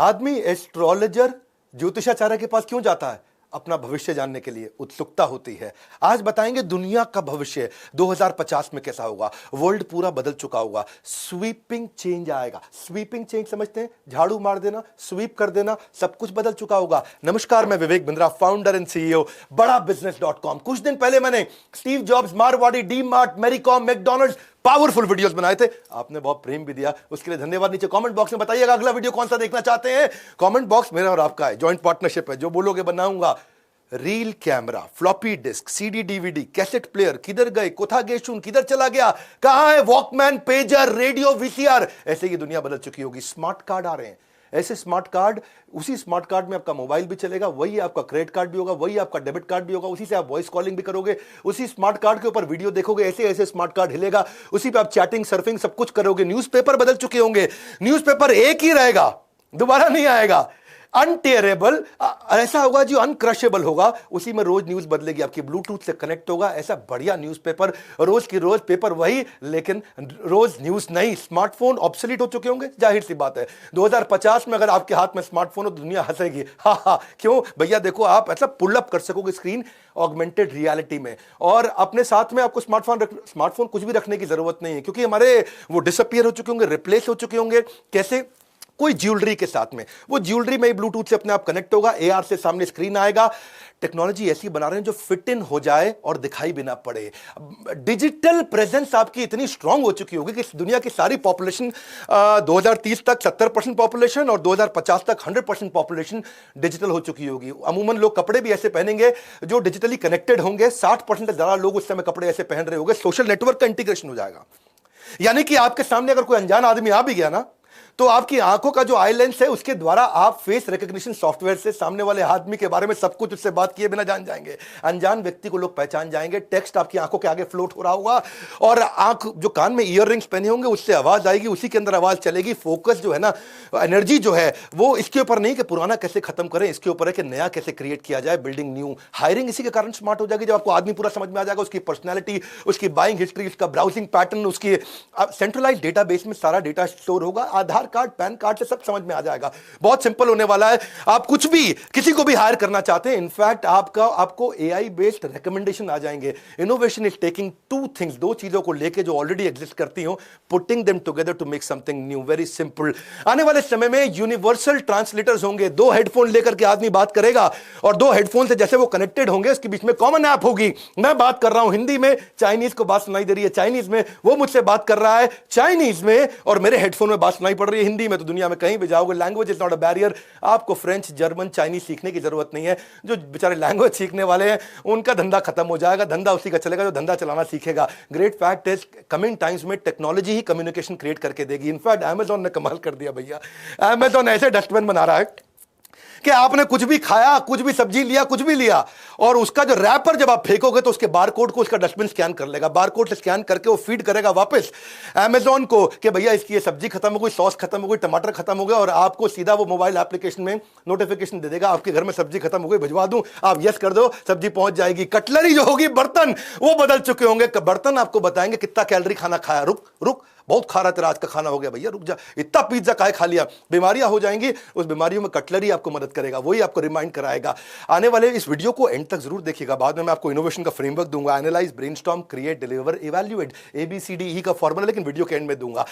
आदमी एस्ट्रोलॉजर ज्योतिषाचार्य के पास क्यों जाता है? अपना भविष्य जानने के लिए उत्सुकता होती है। आज बताएंगे दुनिया का भविष्य 2050 में कैसा होगा। वर्ल्ड पूरा बदल चुका होगा, स्वीपिंग चेंज आएगा। स्वीपिंग चेंज समझते हैं? झाड़ू मार देना, स्वीप कर देना, सब कुछ बदल चुका होगा। नमस्कार, मैं Vivek Bindra, founder and CEO बड़ा बिजनेस.com। कुछ दिन पहले मैंने Steve jobs, Marwari, D mart, Mary Kom, McDonald's powerful videos बनाए थे। आपने बहुत प्रेम भी दिया, उसके लिए धन्यवाद। नीचे कमेंट बॉक्स में बताइएगा अगला वीडियो कौन सा देखना चाहते हैं। कमेंट बॉक्स मेरा और आपका है, जॉइंट पार्टनरशिप है। जो बोलोगे बनाऊंगा। Reel camera, floppy disk, CD DVD, cassette player, किधर गए, कोथा गेशुन, किधर चला गया, कहां है वॉकमैन, पेजर, रेडियो, वीसीआर। ऐसे ही दुनिया बदल चुकी होगी। स्मार्ट कार्ड आ रहे हैं, ऐसे स्मार्ट कार्ड, उसी स्मार्ट कार्ड में आपका मोबाइल भी चलेगा, वही आपका क्रेडिट कार्ड भी होगा, वही आपका डेबिट कार्ड भी होगा, उसी से आप वॉइस कॉलिंग भी करोगे, उसी स्मार्ट कार्ड के ऊपर वीडियो देखोगे, ऐसे ऐसे स्मार्ट कार्ड हिलेगा, उसी पे आप चैटिंग, सर्फिंग सब कुछ करोगे। न्यूज़पेपर बदल चुके होंगे, न्यूज़पेपर एक ही रहेगा, दोबारा नहीं आएगा। अनटेयरेबल ऐसा होगा जो अनक्रशेबल होगा, उसी में रोज न्यूज बदलेगी, आपकी ब्लूटूथ से कनेक्ट होगा। ऐसा बढ़िया न्यूज़पेपर, रोज की रोज पेपर वही, लेकिन रोज न्यूज नहीं। स्मार्टफोन ऑब्सोलीट हो चुके होंगे, जाहिर सी बात है। 2050 में अगर आपके हाथ में स्मार्टफोन हो तो दुनिया हंसेगी। हा, क्यों भैया? देखो, आप ऐसा पुल अप कर सकोगे स्क्रीन ऑगमेंटेड रियलिटी में, और अपने साथ में आपको स्मार्टफोन कुछ भी रखने की जरूरत नहीं है, क्योंकि हमारे वो डिसअपियर हो चुके होंगे, रिप्लेस हो चुके होंगे। कैसे? कोई ज्वेलरी के साथ में, वो ज्वेलरी में ब्लूटूथ से अपने आप कनेक्ट होगा, एआर से सामने स्क्रीन आएगा। टेक्नोलॉजी ऐसी बना रहे हैं जो फिट इन हो जाए और दिखाई भी ना पड़े। डिजिटल प्रेजेंस आपकी इतनी स्ट्रांग हो चुकी होगी कि दुनिया की सारी पॉपुलेशन 2030 तक 70% पॉपुलेशन और 2050 तक 100% पॉपुलेशन डिजिटल हो चुकी होगी। अमूमन लोग कपड़े भी ऐसे पहनेंगे जो डिजिटली कनेक्टेड होंगे। 60% से ज्यादा लोग उस समय कपड़े ऐसे पहन रहे होंगे। सोशल नेटवर्क का इंटीग्रेशन हो जाएगा, यानी कि आपके सामने अगर कोई अनजान आदमी आ भी गया ना, तो आपकी आंखों का जो आई लेंस है उसके द्वारा आप फेस रिकॉग्निशन सॉफ्टवेयर से सामने वाले आदमी के बारे में सब कुछ उससे बात किए बिना जान जाएंगे। अनजान व्यक्ति को लोग पहचान जाएंगे। टेक्स्ट आपकी आंखों के आगे फ्लोट हो रहा होगा, और आंख जो कान में ईयर रिंग्स पहने होंगे उससे आवाज आएगी, उसी के अंदर आवाज चलेगी। फोकस जो है ना, एनर्जी जो है, वो इसके ऊपर नहीं कि पुराना कैसे खत्म करें, इसके ऊपर है कि नया कैसे क्रिएट किया जाए, बिल्डिंग न्यू। हायरिंग इसी के कारण स्मार्ट हो जाएगी जब आपको आदमी पूरा समझ में आ जाएगा, उसकी पर्सनैलिटी, उसकी बाइंग हिस्ट्री, उसका ब्राउजिंग पैटर्न, उसकी सेंट्रलाइज डेटाबेस में सारा डेटा स्टोर होगा। आधार कार्ड, पैन कार्ड से सब समझ में आ जाएगा। बहुत सिंपल होने वाला है। आप कुछ भी, किसी को भी हायर करना चाहते हैं, इनफैक्ट आपको एआई बेस्ड रिकमेंडेशन आ जाएंगे। Innovation is taking two things, दो चीजों को लेके जो ऑलरेडी एग्जिस्ट करती हो, putting them together to make something new. Very simple. आने वाले समय में यूनिवर्सल ट्रांसलेटर्स होंगे। दो हेडफोन लेकर के आदमी बात करेगा, और दो हेडफोन से जैसे वो कनेक्टेड होंगे, उसके बीच में कॉमन ऐप होगी। मैं बात कर रहा हूं हिंदी में, चाइनीज को बात सुनाई दे रही है चाइनीज में, वो मुझसे बात कर रहा है चाइनीज में, और मेरे हेडफोन में बात सुनाई पड़ रही है हिंदी में। तो दुनिया में कहीं भी जाओगे, language is not a barrier. आपको फ्रेंच, जर्मन, चाइनीज सीखने की जरूरत नहीं है। जो बेचारे लैंग्वेज सीखने वाले हैं उनका धंधा खत्म हो जाएगा, धंधा उसी का चलेगा जो धंधा चलाना सीखेगा। Great fact is, coming times में टेक्नोलॉजी ही कम्युनिकेशन क्रिएट करके देगी। इनफैक्ट अमेजॉन ने कमाल कर दिया भैया। अमेजॉन ऐसे डस्टबिन बना रहा है कि आपने कुछ भी खाया, कुछ भी सब्जी लिया, कुछ भी लिया, और उसका जो रैपर जब आप फेंकोगे तो उसके बारकोड को उसका डस्टबिन स्कैन कर लेगा। बारकोड से स्कैन करके वो फीड करेगा वापस अमेजॉन को कि भैया इसकी ये सब्जी खत्म हो गई, सॉस खत्म हो गई, टमाटर खत्म हो गया, और आपको सीधा वो मोबाइल एप्लीकेशन में नोटिफिकेशन दे देगा, आपके घर में सब्जी खत्म हो गई, भिजवा दूं, आप यस कर दो, सब्जी पहुंच जाएगी। कटलरी जो होगी, बर्तन, वो बदल चुके होंगे। बर्तन आपको बताएंगे कितना कैलोरी खाना खाया। रुक रुक, बहुत खा रहा तेरा आज का खाना हो गया भैया, रुक जा, इतना पिज्जा काहे खा लिया। बीमारियां हो जाएंगी, उस बीमारियों में कटलरी आपको मदद करेगा, वही आपको रिमाइंड कराएगा। आने वाले इस वीडियो को एंड तक जरूर देखिएगा, बाद में मैं आपको इनोवेशन का फ्रेमवर्क दूंगा। Analyse, brainstorm, create, deliver, evaluate, ABCDE का फॉर्मूला, लेकिन वीडियो के एंड में दूंगा।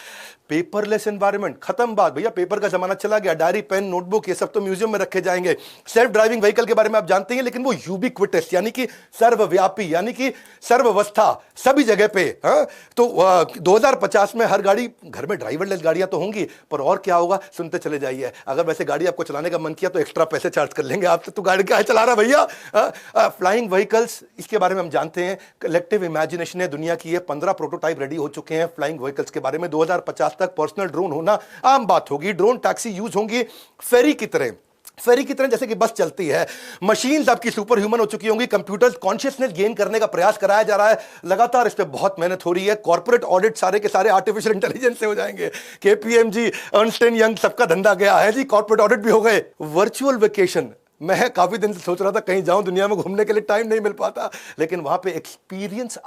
पेपरलेस एनवायरनमेंट, खत्म बात भैया, पेपर का जमाना चला गया। डायरी, पेन, नोटबुक, ये सब तो म्यूजियम में रखे जाएंगे। सेल्फ ड्राइविंग व्हीकल के बारे में आप जानते हैं, लेकिन वो यूबिक्विटस, यानी कि सर्वव्यापी, यानी कि सर्वावस्था, सभी जगह पे। तो 2050 में हर गाड़ी, घर में ड्राइवरलेस गाड़ियां तो होंगी, पर और क्या होगा सुनते चले जाइए। अगर वैसे गाड़ी आपको चलाने का मन किया तो एक्स्ट्रा पैसे चार्ज कर लेंगे आपसे, तो गाड़ी क्या चला रहा भैया। फ्लाइंग व्हीकल्स, इसके बारे में हम जानते हैं, कलेक्टिव इमेजिनेशन है दुनिया की। ये 15 प्रोटोटाइप रेडी हो चुके हैं फ्लाइंग व्हीकल्स के बारे में। 2050 तक पर्सनल ड्रोन होना आम बात होगी। ड्रोन टैक्सी यूज होंगी फेरी की तरह, जैसे कि बस चलती है। मशीन्स आपकी सुपर ह्यूमन हो चुकी होंगी। कंप्यूटर्स कॉन्शियसनेस गेन करने का प्रयास कराया जा रहा है लगातार, इस पे बहुत मेहनत हो रही है। कॉर्पोरेट ऑडिट सारे के सारे आर्टिफिशियल इंटेलिजेंस से हो जाएंगे। KPMG, अर्नस्ट एंड यंग, सबका धंधा गया है जी, कॉर्पोरेट ऑडिट भी हो गए। वर्चुअल वेकेशन, मैं काफी दिन से सोच रहा था कहीं जाऊं दुनिया में घूमने के लिए, टाइम नहीं मिल पाता, लेकिन वहां पे एक्सपीरियंस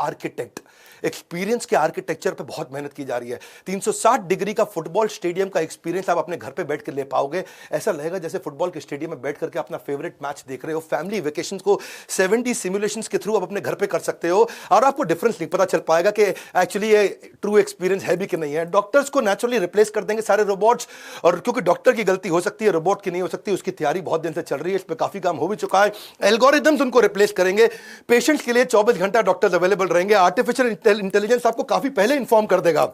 के आर्किटेक्चर पे बहुत मेहनत की जा रही है। 360 डिग्री का फुटबॉल स्टेडियम का एक्सपीरियंस आप अपने घर पे बैठ के ले पाओगे। ऐसा लगेगा जैसे फुटबॉल के स्टेडियम में बैठ करके अपना फेवरेट मैच देख रहे हो। फैमिली वेकेशन को 70 सिमुलेशंस के थ्रू आप अपने घर पे कर सकते हो और आपको डिफरेंस नहीं पता चल पाएगा कि एक्चुअली ये ट्रू एक्सपीरियंस है भी कि नहीं है। डॉक्टर्स को नेचुरली रिप्लेस कर देंगे सारे रोबोट्स, और क्योंकि डॉक्टर की गलती हो सकती है, रोबोट की नहीं हो सकती, उसकी तैयारी बहुत दिन से चल रही है, इस पर काफी काम हो भी चुका है। एल्गोरिथम्स उनको रिप्लेस करेंगे। पेशेंट्स के लिए 24 घंटा डॉक्टर्स अवेलेबल रहेंगे। आर्टिफिशियल इंटेलिजेंस आपको काफी पहले इंफॉर्म कर देगा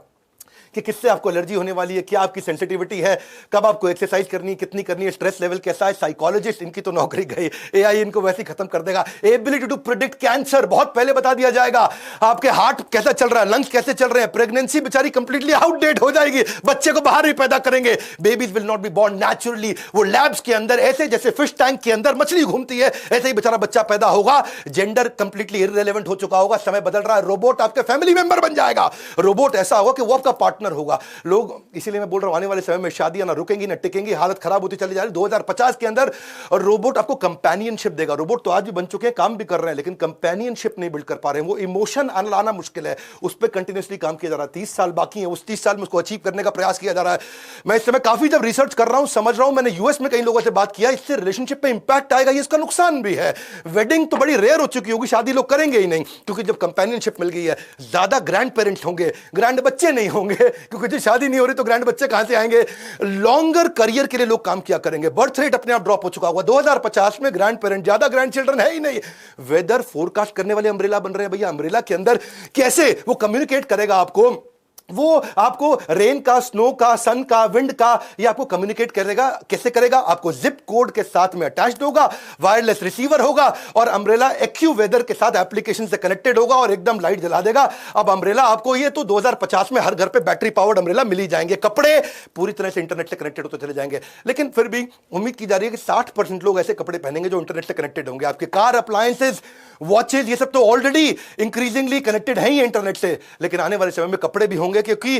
कि किससे आपको एलर्जी होने वाली है, क्या आपकी सेंसिटिविटी है, कब आपको एक्सरसाइज करनी है, कितनी करनी है, स्ट्रेस लेवल कैसा है। साइकोलॉजिस्ट, इनकी तो नौकरी गई, एआई इनको वैसे ही खत्म कर देगा। एबिलिटी टू प्रिडिक्ट कैंसर बहुत पहले बता दिया जाएगा। आपके हार्ट कैसा चल रहा है, लंग्स कैसे चल रहे हैं। प्रेगनेंसी बेचारी कंप्लीटली आउटडेट हो जाएगी, बच्चे को बाहर ही पैदा करेंगे। Babies will not be born naturally, वो लैब्स के अंदर ऐसे जैसे फिश टैंक के अंदर मछली घूमती है, ऐसे ही बेचारा बच्चा पैदा होगा। जेंडर कंप्लीटली इररिलेवेंट हो चुका होगा, समय बदल रहा है। रोबोट आपके फैमिली मेंबर बन जाएगा। रोबोट ऐसा होगा कि वो आपका पार्टनर होगा। लोग, इसीलिए मैं बोल रहा हूं आने वाले समय में शादियां ना रुकेंगी ना टिकेंगी, हालत खराब होती चली जा रही है। 2050 के अंदर और रोबोट आपको कंपेनियनशिप देगा। रोबोट तो आज भी बन चुके हैं, काम भी कर रहे हैं, लेकिन कंपेनियनशिप नहीं बिल्ड कर पा रहे हैं। वो इमोशन लाना मुश्किल है, उस पर कंटिन्यूसली काम किया जा रहा है। 30 साल बाकी है, उस 30 साल में उसको अचीव करने का प्रयास किया जा रहा है। मैं इस समय काफी जब रिसर्च कर रहा हूं, समझ रहा हूं, मैंने यूएस में कई लोगों से बात किया, इससे रिलेशनशिप पे इंपैक्ट आएगा, ये इसका नुकसान भी है। वेडिंग तो बड़ी रेयर हो चुकी होगी, शादी लोग करेंगे ही नहीं, क्योंकि जब कंपेनियनशिप मिल गई है, ज्यादा ग्रैंड पेरेंट्स होंगे, ग्रैंड बच्चे नहीं होंगे, क्योंकि जो शादी नहीं हो रही तो ग्रैंड बच्चे कहां से आएंगे। लॉन्गर करियर के लिए लोग काम किया करेंगे। बर्थ रेट अपने आप ड्रॉप हो चुका होगा। 2050 में ग्रैंड पेरेंट, ज्यादा ग्रैंड चिल्ड्रन है ही नहीं। वेदर फोरकास्ट करने वाले अम्ब्रेला बन रहे हैं भैया। अम्ब्रेला के अंदर कैसे वो कम्युनिकेट करेगा आपको, वो आपको रेन का, स्नो का, सन का, विंड का, ये आपको कम्युनिकेट करेगा। कैसे करेगा? आपको जिप कोड के साथ में अटैच्ड होगा, वायरलेस रिसीवर होगा, और अम्ब्रेला एक्यू वेदर के साथ एप्लीकेशन से कनेक्टेड होगा और एकदम लाइट जला देगा। अब अम्ब्रेला आपको, ये तो 2050 में हर घर पे बैटरी पावर्ड अम्ब्रेला मिल ही जाएंगे। कपड़े पूरी तरह से इंटरनेट से कनेक्टेड होते चले जाएंगे, लेकिन फिर भी उम्मीद की जा रही है कि 60% लोग ऐसे कपड़े पहनेंगे जो इंटरनेट से कनेक्टेड होंगे। आपके कार अप्लायंसेज, वॉचेज, ये सब तो ऑलरेडी इंक्रीजिंगली कनेक्टेड है ही इंटरनेट से, लेकिन आने वाले समय में कपड़े भी होंगे, क्योंकि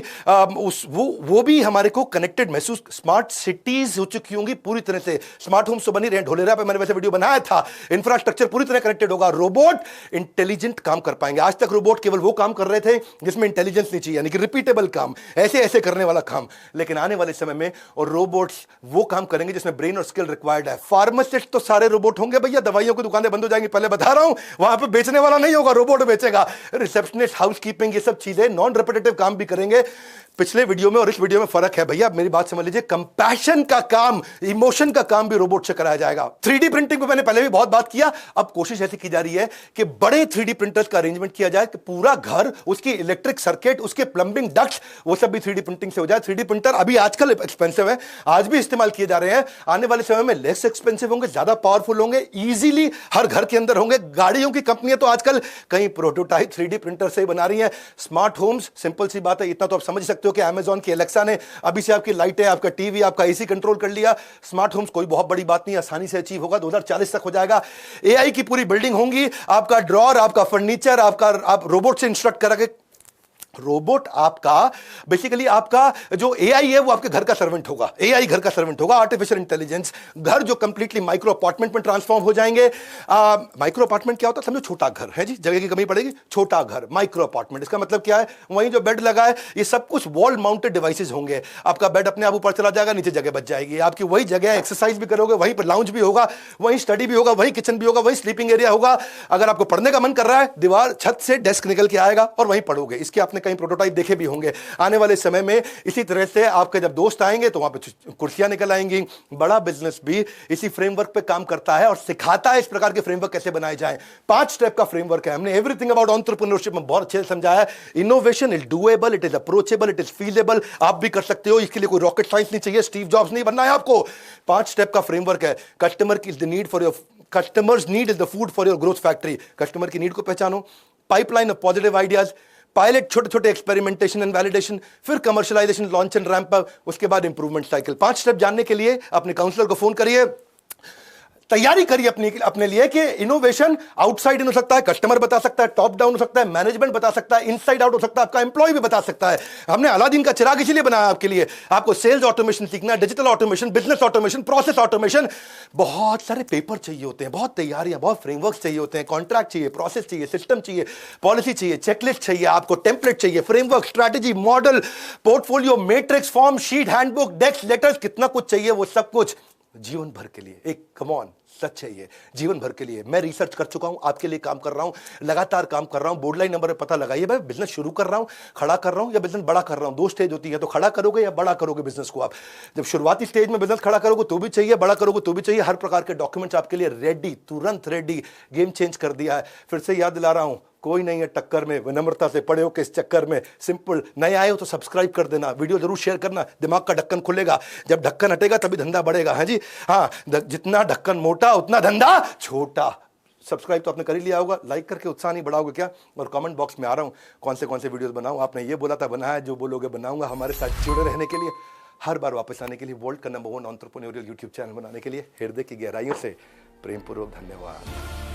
वो भी हमारे को कनेक्टेड महसूस। स्मार्ट सिटीज हो चुकी होंगी पूरी तरह से। स्मार्ट होम्स तो बनी रहे, ढोलेरा पे मैंने वैसे वीडियो बनाया था। इंफ्रास्ट्रक्चर पूरी तरह कनेक्टेड होगा। रोबोट इंटेलिजेंट काम कर पाएंगे। आज तक रोबोट केवल वो काम कर रहे थे जिसमें इंटेलिजेंस नहीं चाहिए, यानी कि रिपीटेबल काम, ऐसे ऐसे करने वाला काम। लेकिन आने वाले समय में और रोबोट्स वो काम करेंगे जिसमें ब्रेन और स्किल रिक्वायर्ड है। फार्मासिस्ट तो सारे रोबोट होंगे भैया, दवाइयों की दुकानें बंद हो जाएंगी, पहले बता रहा हूं। वहां पे बेचने वाला नहीं होगा, रोबोट बेचेगा। रिसेप्शनिस्ट, हाउसकीपिंग, ये सब चीजें नॉन रिपीटेटिव काम भी करेंगे। पिछले वीडियो में और इस वीडियो में फर्क है भैया, मेरी बात समझ लीजिए। कंपैशन का काम, इमोशन का काम भी रोबोट से कराया जाएगा। 3D प्रिंटिंग पे मैंने पहले भी बहुत बात किया। अब कोशिश ऐसी की जा रही है कि बड़े 3D प्रिंटर्स का अरेंजमेंट किया जाए कि पूरा घर, उसकी इलेक्ट्रिक सर्किट, उसके प्लंबिंग डक्ट्स, वो सब भी 3D प्रिंटिंग से हो जाए। 3D प्रिंटर अभी आजकल एक्सपेंसिव है, आज भी इस्तेमाल किए जा रहे हैं। आने वाले समय में लेस एक्सपेंसिव होंगे, ज्यादा पावरफुल होंगे, इजीली हर घर के अंदर होंगे। गाड़ियों की कंपनियां तो आजकल कई प्रोटोटाइप 3D प्रिंटर से ही बना रही हैं। स्मार्ट होम्स, सिंपल सी बात है, इतना तो आप समझ सकते हो कि अमेजॉन की एलेक्सा ने अभी से आपकी लाइटें, आपका टीवी, आपका एसी कंट्रोल कर लिया। स्मार्ट होम्स कोई बहुत बड़ी बात नहीं, आसानी से अचीव होगा। 2040 तक हो जाएगा। एआई की पूरी बिल्डिंग होंगी, आपका ड्रॉर, आपका फर्नीचर, आप रोबोट से इंस्ट्रक्ट करा के। रोबोट आपका बेसिकली, आपका जो एआई है वो आपके घर का सर्वेंट होगा। एआई घर का सर्वेंट होगा। आर्टिफिशियल इंटेलिजेंस, घर जो कंप्लीटली माइक्रो अपार्टमेंट में ट्रांसफॉर्म हो जाएंगे। माइक्रो अपार्टमेंट क्या होता है? समझो छोटा घर है जी, जगह की कमी पड़ेगी, छोटा घर, माइक्रो अपार्टमेंट। इसका मतलब क्या है? वहीं जो बेड लगा है, ये सब कुछ वॉल माउंटेड डिवाइसेस होंगे। आपका बेड अपने आप ऊपर चला जाएगा, नीचे जगह बच जाएगी। आपकी वही जगह, एक्सरसाइज भी करोगे, वहीं पर लाउंज भी होगा, वहीं स्टडी भी होगा, वहीं किचन भी होगा, वहीं स्लीपिंग एरिया होगा। अगर आपको पढ़ने का मन कर रहा है, दीवार, छत से डेस्क निकल के आएगा और वहीं पढ़ोगे। इसके आपने कई प्रोटोटाइप देखे भी होंगे। आने वाले समय में इसी तरह से आपके जब दोस्त आएंगे तो वहां पे कुर्सियां निकल आएंगी। बड़ा बिजनेस भी इसी फ्रेमवर्क पे काम करता है और सिखाता है इस प्रकार के फ्रेमवर्क कैसे बनाए जाएं। 5 स्टेप का फ्रेमवर्क है। हमने एवरीथिंग अबाउट एंटरप्रेन्योरशिप में बहुत अच्छे से समझाया है। Innovation is doable, it is approachable, it is feasible. आप भी कर सकते हो, इसके लिए कोई रॉकेट साइंस नहीं चाहिए, स्टीव जॉब्स नहीं बनना है आपको। 5 स्टेप का फ्रेमवर्क है। कस्टमर की need for your customers need is the food for your growth factory. Customer की नीड को पहचानो, pipeline of positive ideas, pilot, छोटे छोटे एक्सपेरिमेंटेशन एंड वैलिडेशन, फिर commercialisation, launch and ramp up, उसके बाद इंप्रूवमेंट साइकिल। 5 स्टेप जानने के लिए अपने काउंसलर को फोन करिए। तैयारी करिए अपने लिए कि इनोवेशन आउटसाइड इन हो सकता है, कस्टमर बता सकता है, टॉप डाउन हो सकता है, मैनेजमेंट बता सकता है, इनसाइड आउट हो सकता है, आपका एम्प्लॉय भी बता सकता है। हमने अलादीन का चिराग इसीलिए बनाया आपके लिए। आपको सेल्स ऑटोमेशन सीखना है, digital automation, business automation, process automation. बहुत सारे पेपर चाहिए होते हैं, बहुत तैयारियां, बहुत फ्रेमवर्क चाहिए होते हैं, कॉन्ट्रैक्ट चाहिए, प्रोसेस चाहिए, सिस्टम चाहिए, पॉलिसी चाहिए, चेकलिस्ट चाहिए, आपको टेम्पलेट चाहिए, framework, strategy, model, portfolio, matrix, form, sheet, handbook, desk, letters, कितना कुछ चाहिए। वो सब कुछ जीवन भर के लिए, एक कम ऑन सच है ये, जीवन भर के लिए। मैं रिसर्च कर चुका हूं, आपके लिए काम कर रहा हूं, लगातार काम कर रहा हूं। बोर्ड लाइन नंबर पे पता लगाइए, भाई बिजनेस शुरू कर रहा हूं, खड़ा कर रहा हूं या बिजनेस बड़ा कर रहा हूं। दो स्टेज होती है, तो खड़ा करोगे या बड़ा करोगे बिजनेस को। आप जब शुरुआती स्टेज में बिजनेस खड़ा करोगे तो भी चाहिए, बड़ा करोगे तो भी चाहिए। हर प्रकार के डॉक्यूमेंट्स आपके लिए रेडी, तुरंत रेडी। गेम चेंज कर दिया है। फिर से याद दिला रहा हूं, कोई नहीं है टक्कर में, विनम्रता से पड़े हो किस चक्कर में। सिंपल, नए आए हो तो सब्सक्राइब कर देना, वीडियो जरूर शेयर करना, दिमाग का ढक्कन खुलेगा। जब ढक्कन हटेगा तभी धंधा बढ़ेगा। हाँ जी, हाँ, जितना ढक्कन मोटा उतना धंधा छोटा। सब्सक्राइब तो आपने कर ही लिया होगा, लाइक करके उत्साह नहीं बढ़ाओगे क्या? और कमेंट बॉक्स में आ रहा हूं कौन से वीडियोस बनाऊं। आपने ये बोला था बनाया, जो बोलोगे बनाऊंगा। हमारे साथ जुड़े रहने के लिए, हर बार वापस आने के लिए, वर्ल्ड का नंबर 1 एंटरप्रेन्योरियल यूट्यूब चैनल बनाने के लिए हृदय की गहराइयों से प्रेमपूर्वक धन्यवाद।